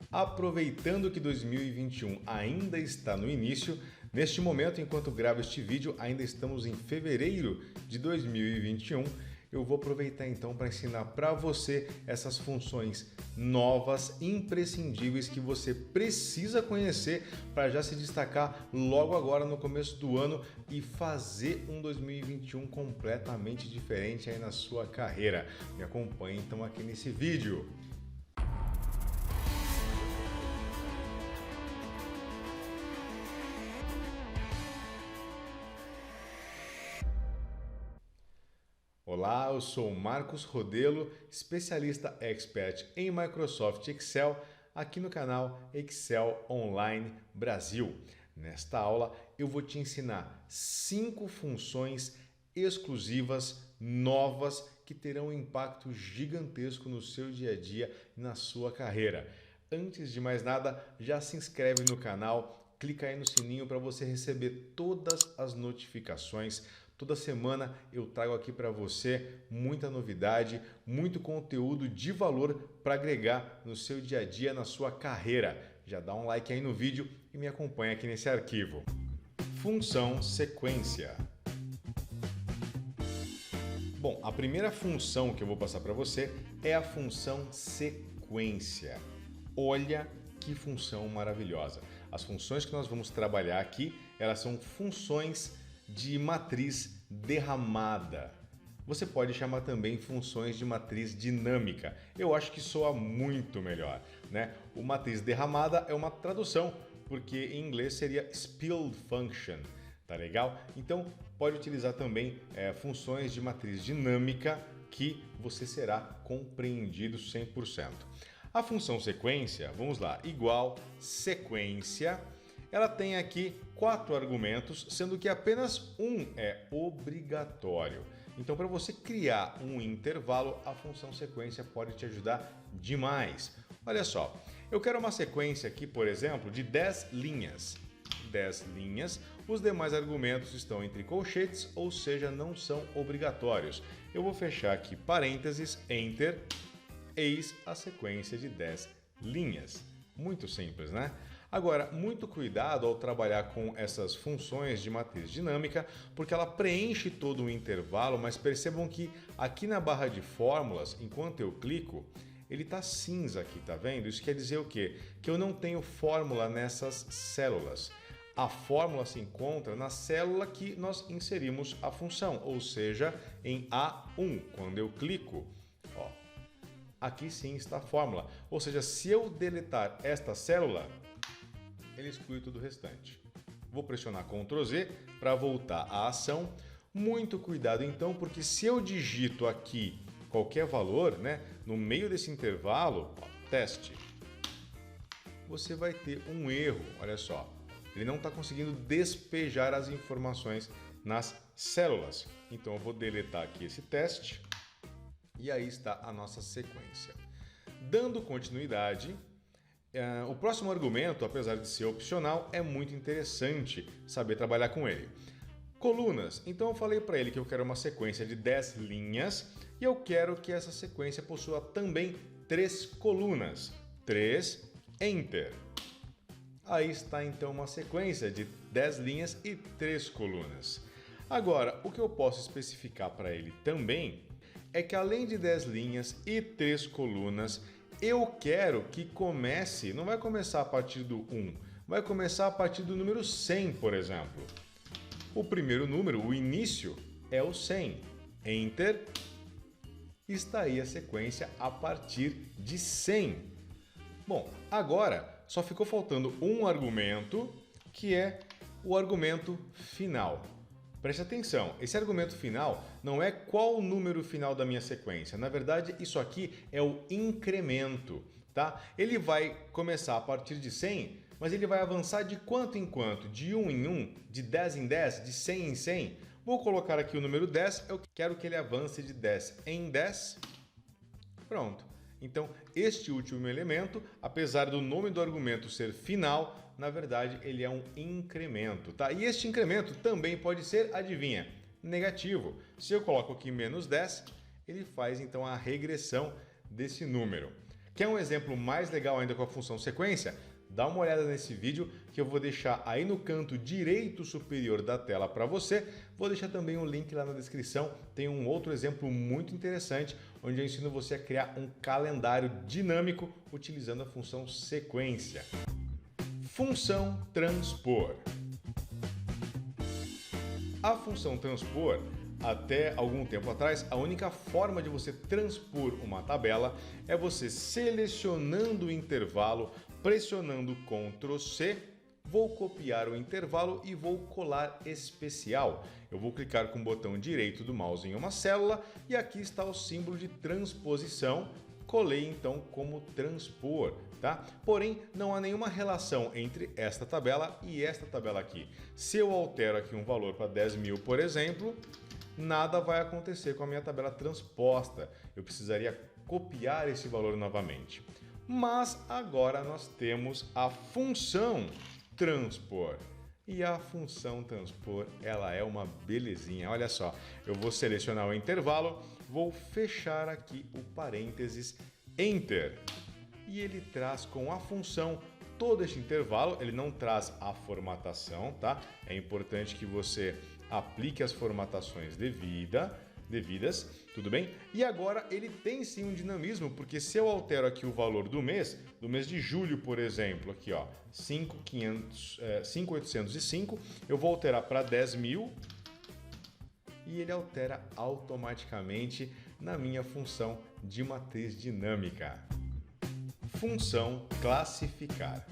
Aproveitando que 2021 ainda está no início, neste momento, enquanto gravo este vídeo, ainda estamos em fevereiro de 2021, eu vou aproveitar então para ensinar para você essas funções novas, imprescindíveis que você precisa conhecer para já se destacar logo agora no começo do ano e fazer um 2021 completamente diferente aí na sua carreira. Me acompanhe então aqui nesse vídeo. Olá, eu sou o Marcos Rodelo, especialista expert em Microsoft Excel, aqui no canal Excel Online Brasil. Nesta aula eu vou te ensinar 5 funções exclusivas, novas, que terão um impacto gigantesco no seu dia a dia e na sua carreira. Antes de mais nada, já se inscreve no canal, clica aí no sininho para você receber todas as notificações. Toda semana eu trago aqui para você muita novidade, muito conteúdo de valor para agregar no seu dia a dia, na sua carreira. Já dá um like aí no vídeo e me acompanha aqui nesse arquivo. Função sequência. Bom, a primeira função que eu vou passar para você é a função sequência. Olha que função maravilhosa. As funções que nós vamos trabalhar aqui, elas são funções de matriz derramada. Você pode chamar também funções de matriz dinâmica. Eu acho que soa muito melhor, né? O matriz derramada é uma tradução, porque em inglês seria spilled function, tá legal? Então pode utilizar também funções de matriz dinâmica que você será compreendido 100%. A função sequência, vamos lá, igual sequência. Ela tem aqui 4 argumentos, sendo que apenas um é obrigatório. Então, para você criar um intervalo, a função sequência pode te ajudar demais. Olha só, eu quero uma sequência aqui, por exemplo, de 10 linhas. 10 linhas, os demais argumentos estão entre colchetes, ou seja, não são obrigatórios. Eu vou fechar aqui parênteses, enter, eis a sequência de 10 linhas. Muito simples, né? Agora, muito cuidado ao trabalhar com essas funções de matriz dinâmica, porque ela preenche todo o intervalo, mas percebam que aqui na barra de fórmulas, enquanto eu clico, ele está cinza aqui, tá vendo? Isso quer dizer o quê? Que eu não tenho fórmula nessas células. A fórmula se encontra na célula que nós inserimos a função, ou seja, em A1, quando eu clico, ó, aqui sim está a fórmula. Ou seja, se eu deletar esta célula, ele exclui tudo o restante. Vou pressionar Ctrl Z para voltar à ação. Muito cuidado então, porque se eu digito aqui qualquer valor, né, no meio desse intervalo, ó, teste, você vai ter um erro. Olha só, ele não está conseguindo despejar as informações nas células. Então eu vou deletar aqui esse teste e aí está a nossa sequência. Dando continuidade, o próximo argumento, apesar de ser opcional, é muito interessante saber trabalhar com ele. Colunas. Então eu falei para ele que eu quero uma sequência de 10 linhas e eu quero que essa sequência possua também 3 colunas. 3, enter. Aí está então uma sequência de 10 linhas e 3 colunas. Agora, o que eu posso especificar para ele também é que além de 10 linhas e 3 colunas, eu quero que comece, não vai começar a partir do 1, vai começar a partir do número 100, por exemplo. O primeiro número, o início, é o 100. Enter. Está aí a sequência a partir de 100. Bom, agora só ficou faltando um argumento, que é o argumento final. Preste atenção, esse argumento final não é qual o número final da minha sequência. Na verdade, isso aqui é o incremento, tá? Ele vai começar a partir de 100, mas ele vai avançar de quanto em quanto? De 1 em 1, de 10 em 10, de 100 em 100. Vou colocar aqui o número 10, eu quero que ele avance de 10 em 10. Pronto. Então, este último elemento, apesar do nome do argumento ser final, na verdade ele é um incremento, tá? E este incremento também pode ser, adivinha, negativo. Se eu coloco aqui menos 10, ele faz então a regressão desse número. Quer um exemplo mais legal ainda com a função sequência? Dá uma olhada nesse vídeo que eu vou deixar aí no canto direito superior da tela para você. Vou deixar também um link lá na descrição. Tem um outro exemplo muito interessante, onde eu ensino você a criar um calendário dinâmico utilizando a função sequência. Função transpor. A função transpor, até algum tempo atrás, a única forma de você transpor uma tabela é você selecionando o intervalo, pressionando Ctrl C, vou copiar o intervalo e vou colar especial. Eu vou clicar com o botão direito do mouse em uma célula e aqui está o símbolo de transposição. Colei então como transpor, tá? Porém, não há nenhuma relação entre esta tabela e esta tabela aqui. Se eu altero aqui um valor para 10.000, por exemplo, nada vai acontecer com a minha tabela transposta. Eu precisaria copiar esse valor novamente. Mas agora nós temos a função transpor. E a função transpor, ela é uma belezinha. Olha só, eu vou selecionar o intervalo, vou fechar aqui o parênteses, Enter. E ele traz com a função todo este intervalo, ele não traz a formatação, tá? É importante que você aplique as formatações devidas, tudo bem? E agora ele tem sim um dinamismo, porque se eu altero aqui o valor do mês de julho, por exemplo, aqui ó, 5.805, eu vou alterar para 10.000 e ele altera automaticamente na minha função de matriz dinâmica. Função classificar.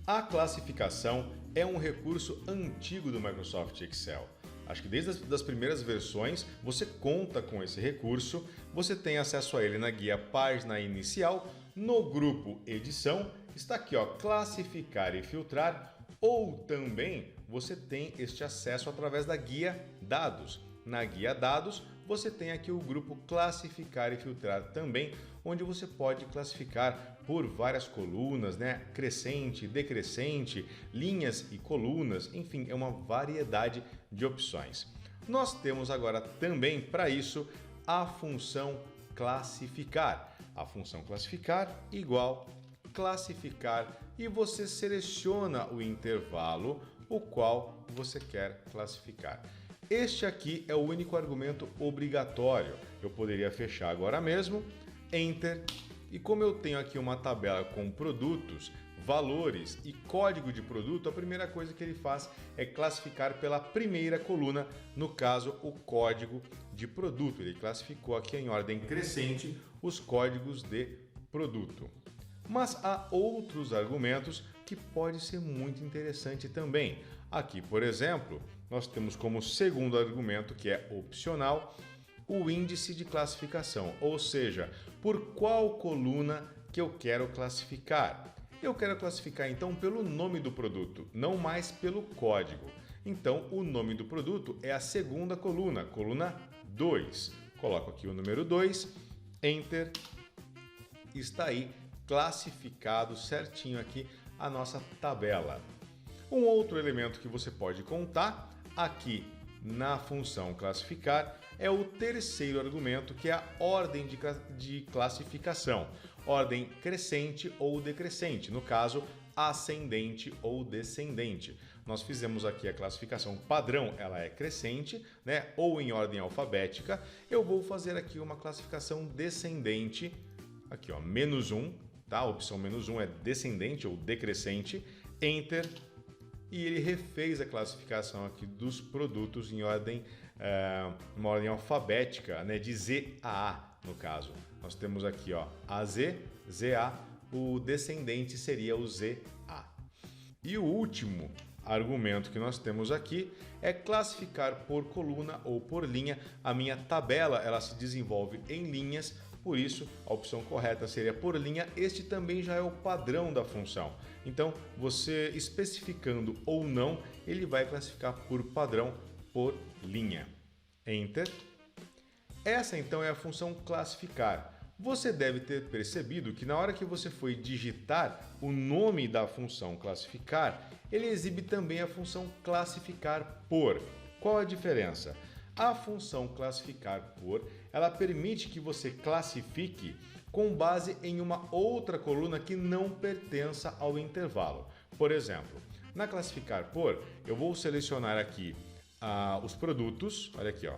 A classificação é um recurso antigo do Microsoft Excel. Acho que desde as primeiras versões você conta com esse recurso, você tem acesso a ele na guia Página Inicial, no grupo Edição, está aqui ó, Classificar e Filtrar, ou também você tem este acesso através da guia Dados. Na guia Dados você tem aqui o grupo Classificar e Filtrar também, onde você pode classificar por várias colunas, né? Crescente, decrescente, linhas e colunas, enfim, é uma variedade de opções. Nós temos agora também para isso a função classificar. A função classificar igual classificar e você seleciona o intervalo o qual você quer classificar. Este aqui é o único argumento obrigatório. Eu poderia fechar agora mesmo, Enter, e como eu tenho aqui uma tabela com produtos, valores e código de produto, a primeira coisa que ele faz é classificar pela primeira coluna, no caso o código de produto. Ele classificou aqui em ordem crescente os códigos de produto. Mas há outros argumentos que pode ser muito interessante também. Aqui, por exemplo, nós temos como segundo argumento, que é opcional, o índice de classificação, ou seja, por qual coluna que eu quero classificar. Eu quero classificar então pelo nome do produto, não mais pelo código. Então, o nome do produto é a segunda coluna, coluna 2. Coloco aqui o número 2, Enter, está aí classificado certinho aqui a nossa tabela. Um outro elemento que você pode contar aqui na função classificar é o terceiro argumento, que é a ordem de classificação. Ordem crescente ou decrescente, no caso, ascendente ou descendente. Nós fizemos aqui a classificação padrão, ela é crescente, né? Ou em ordem alfabética. Eu vou fazer aqui uma classificação descendente, aqui ó, -1, tá? A opção -1 é descendente ou decrescente, Enter. E ele refez a classificação aqui dos produtos em ordem, uma ordem alfabética, né, de Z a A, no caso. Nós temos aqui ó, AZ, ZA, o descendente seria o ZA. E o último argumento que nós temos aqui é classificar por coluna ou por linha. A minha tabela ela se desenvolve em linhas, por isso a opção correta seria por linha. Este também já é o padrão da função. Então, você especificando ou não, ele vai classificar por padrão por linha. Enter. Essa então é a função classificar. Você deve ter percebido que na hora que você foi digitar o nome da função classificar, ele exibe também a função classificar por. Qual a diferença? A função classificar por, ela permite que você classifique com base em uma outra coluna que não pertença ao intervalo. Por exemplo, na classificar por, eu vou selecionar aqui os produtos, olha aqui, ó.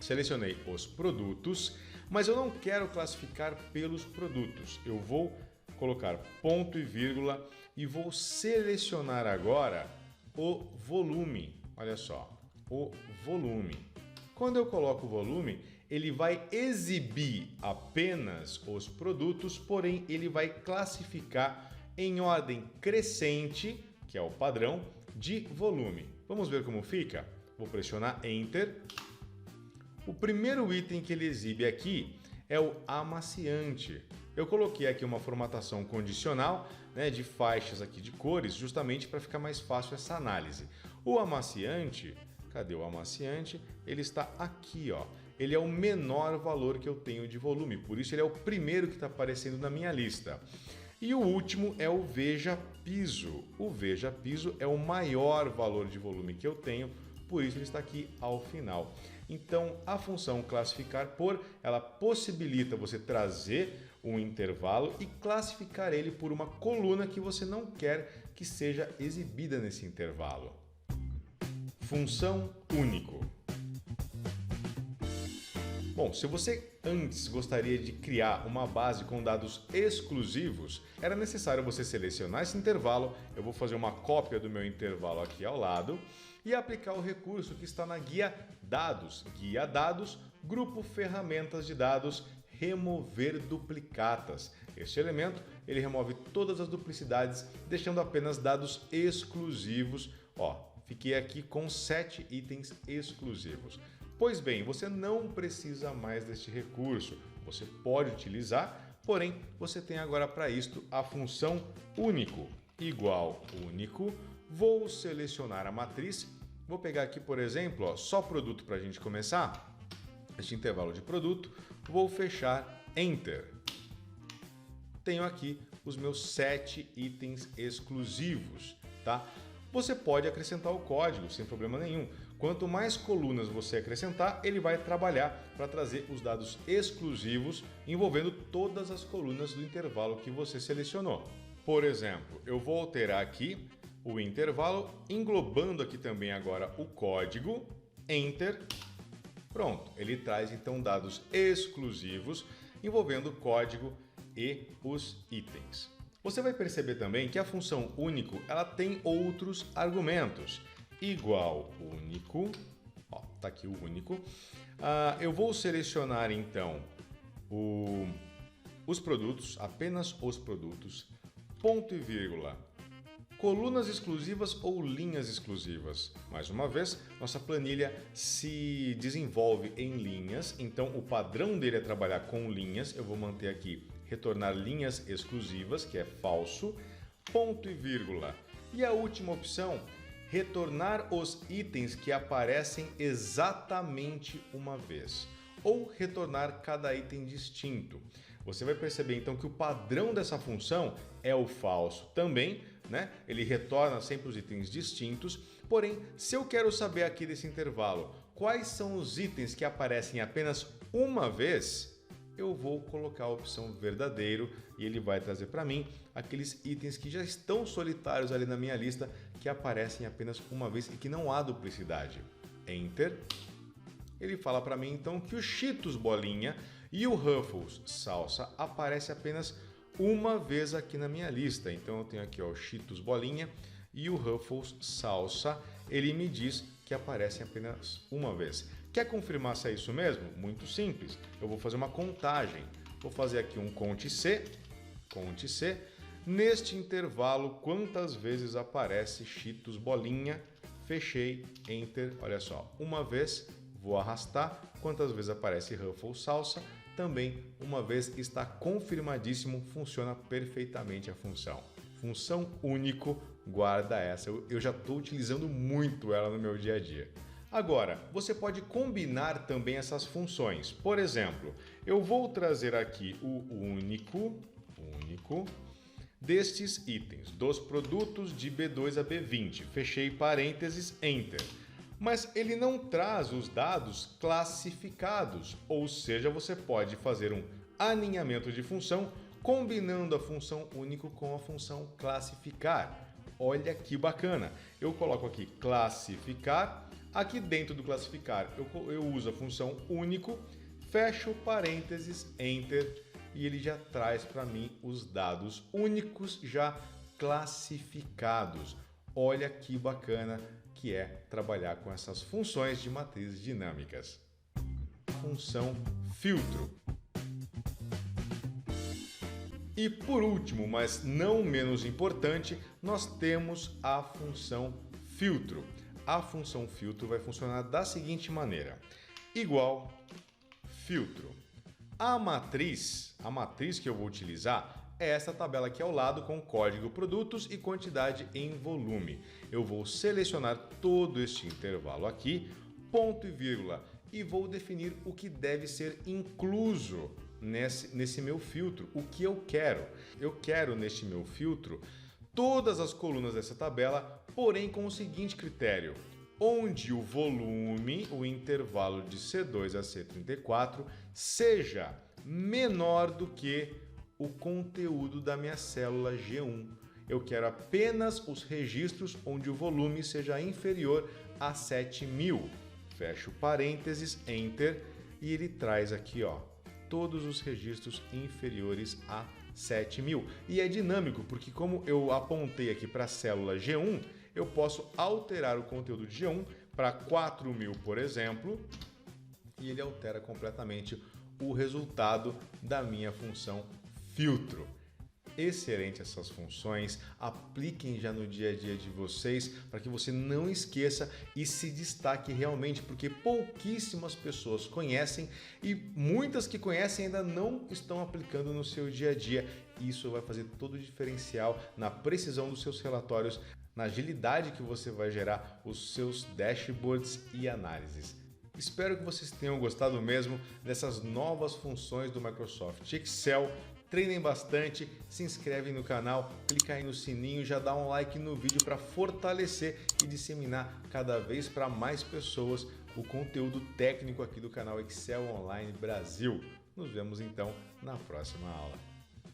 Selecionei os produtos, mas eu não quero classificar pelos produtos. Eu vou colocar ponto e vírgula e vou selecionar agora o volume. Olha só, o volume. Quando eu coloco o volume, ele vai exibir apenas os produtos, porém ele vai classificar em ordem crescente, que é o padrão, de volume. Vamos ver como fica? Vou pressionar Enter. O primeiro item que ele exibe aqui é o amaciante. Eu coloquei aqui uma formatação condicional, né, de faixas aqui de cores, justamente para ficar mais fácil essa análise. O amaciante, cadê o amaciante? Ele está aqui, ó. Ele é o menor valor que eu tenho de volume, por isso ele é o primeiro que está aparecendo na minha lista. E o último é o Veja Piso. O Veja Piso é o maior valor de volume que eu tenho, por isso ele está aqui ao final. Então, a função classificar por, ela possibilita você trazer um intervalo e classificar ele por uma coluna que você não quer que seja exibida nesse intervalo. Função único. Bom, se você antes gostaria de criar uma base com dados exclusivos, era necessário você selecionar esse intervalo. Eu vou fazer uma cópia do meu intervalo aqui ao lado e aplicar o recurso que está na guia Dados. Guia Dados, grupo Ferramentas de Dados, remover duplicatas. Este elemento, ele remove todas as duplicidades, deixando apenas dados exclusivos. Ó, fiquei aqui com 7 itens exclusivos. Pois bem, você não precisa mais deste recurso. Você pode utilizar, porém, você tem agora para isto a função único. Igual único, vou selecionar a matriz. Vou pegar aqui, por exemplo, ó, só produto para a gente começar. Este intervalo de produto, vou fechar Enter. Tenho aqui os meus 7 itens exclusivos, tá? Você pode acrescentar o código sem problema nenhum. Quanto mais colunas você acrescentar, ele vai trabalhar para trazer os dados exclusivos envolvendo todas as colunas do intervalo que você selecionou. Por exemplo, eu vou alterar aqui o intervalo, englobando aqui também agora o código, Enter. Pronto, ele traz então dados exclusivos envolvendo o código e os itens. Você vai perceber também que a função único ela tem outros argumentos. Igual único, ó, tá aqui o único. Eu vou selecionar então os produtos, apenas os produtos, ponto e vírgula, colunas exclusivas ou linhas exclusivas. Mais uma vez, nossa planilha se desenvolve em linhas, então o padrão dele é trabalhar com linhas. Eu vou manter aqui retornar linhas exclusivas, que é falso, ponto e vírgula. E a última opção, retornar os itens que aparecem exatamente uma vez, ou retornar cada item distinto. Você vai perceber então que o padrão dessa função é o falso também, né? Ele retorna sempre os itens distintos, porém, se eu quero saber aqui desse intervalo quais são os itens que aparecem apenas uma vez, eu vou colocar a opção verdadeiro e ele vai trazer para mim aqueles itens que já estão solitários ali na minha lista, que aparecem apenas uma vez e que não há duplicidade. Enter. Ele fala para mim então que o Cheetos Bolinha e o Ruffles Salsa aparecem apenas uma vez aqui na minha lista. Então eu tenho aqui ó, o Cheetos Bolinha e o Ruffles Salsa. Ele me diz que aparecem apenas uma vez. Quer confirmar se é isso mesmo? Muito simples. Eu vou fazer uma contagem. Vou fazer aqui um Ctrl C. Neste intervalo, quantas vezes aparece Cheetos Bolinha? Fechei, Enter. Olha só, uma vez, vou arrastar. Quantas vezes aparece Ruffles Salsa? Também uma vez, está confirmadíssimo, funciona perfeitamente a função. Função único, guarda essa. Eu já estou utilizando muito ela no meu dia a dia. Agora, você pode combinar também essas funções. Por exemplo, eu vou trazer aqui o único destes itens, dos produtos de B2 a B20. Fechei parênteses, Enter. mas ele não traz os dados classificados, ou seja, você pode fazer um aninhamento de função combinando a função único com a função classificar. Olha que bacana! Eu coloco aqui classificar, aqui dentro do classificar eu uso a função único, fecho parênteses, enter, e ele já traz para mim os dados únicos já classificados. Olha que bacana que é trabalhar com essas funções de matrizes dinâmicas. Função filtro. E por último, mas não menos importante, nós temos a função filtro. A função filtro vai funcionar da seguinte maneira: igual filtro. A matriz que eu vou utilizar é essa tabela aqui ao lado com código produtos e quantidade em volume. Eu vou selecionar todo este intervalo aqui, ponto e vírgula, e vou definir o que deve ser incluso nesse meu filtro, o que eu quero. Eu quero neste meu filtro todas as colunas dessa tabela, porém com o seguinte critério: onde o volume, o intervalo de C2 a C34, seja menor do que o conteúdo da minha célula G1. Eu quero apenas os registros onde o volume seja inferior a 7.000. Fecho parênteses, enter, e ele traz aqui, ó, todos os registros inferiores a 7.000. E é dinâmico, porque como eu apontei aqui para a célula G1, eu posso alterar o conteúdo de G1 para 4.000, por exemplo, e ele altera completamente o resultado da minha função filtro. Excelente essas funções, apliquem já no dia a dia de vocês para que você não esqueça e se destaque realmente, porque pouquíssimas pessoas conhecem e muitas que conhecem ainda não estão aplicando no seu dia a dia. Isso vai fazer todo o diferencial na precisão dos seus relatórios, na agilidade que você vai gerar os seus dashboards e análises. Espero que vocês tenham gostado mesmo dessas novas funções do Microsoft Excel. Treinem bastante, se inscrevem no canal, clica aí no sininho, já dá um like no vídeo para fortalecer e disseminar cada vez para mais pessoas o conteúdo técnico aqui do canal Excel Online Brasil. Nos vemos então na próxima aula.